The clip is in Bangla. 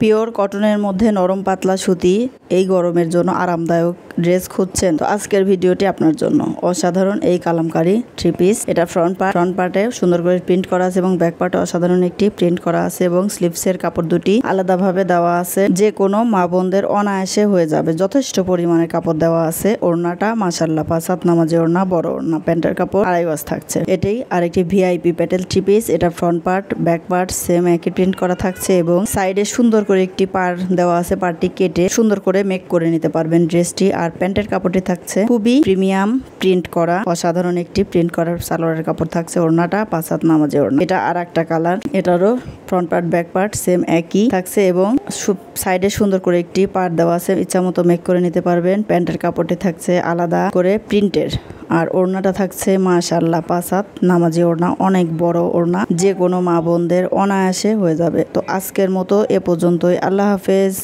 পিওর কটনের মধ্যে নরম পাতলা সুতি এই গরমের জন্য আরামদায়ক ড্রেস খুঁজছেন তো আজকের ভিডিওটি আপনার জন্য। অসাধারণ এই কালামকারী থ্রি পিস। এটা ফ্রন্ট পার্টে সুন্দর করে প্রিন্ট করা আছে এবং ব্যাক পার্টে অসাধারণ একটি প্রিন্ট করা আছে এবং স্লিভসের কাপড় দুটি আলাদাভাবে দেওয়া আছে। যে কোনো মা বোনদের অনায়াসে হয়ে যাবে, যথেষ্ট পরিমাণে কাপড় দেওয়া আছে। ওড়নাটা মাশাআল্লাহ 5 নামাজি ওড়না, বড় ওড়না। প্যান্টের কাপড় 2.5 গজ থাকছে। এটাই আরেকটি ভিআইপি প্যাটেল থ্রি পিস। এটা front part back part same একই প্রিন্ট করা থাকছে এবং সাইডে সুন্দর করে একটি পার দেওয়া আছে। পারটি কেটে সুন্দর করে মেক করে নিতে পারবেন ড্রেসটি। আর প্যান্টের কাপড়টি থাকছে খুবই প্রিমিয়াম প্রিন্ট করা, অসাধারণ একটি প্রিন্ট করার সালোয়ারের কাপড় থাকছে। ওড়নাটা 5 নামাজি ওড়না। এটা আর একটা কালার। এটারও front part back part same একই থাকছে এবং সাইডে সুন্দর করে একটি পার দেওয়া আছে, ইচ্ছা মতো মেক করে নিতে পারবেন। প্যান্টের কাপড়টি থাকছে আলাদা করে প্রিন্টের। আর ওড়নাটা থাকছে মাশাআল্লাহ 5 নামাজি ওড়না, অনেক বড় ওড়না। যে কোনো মা বোনদের অনায়াসে হয়ে যাবে। তো আজকের মতো এ পর্যন্তই। আল্লাহ হাফেজ।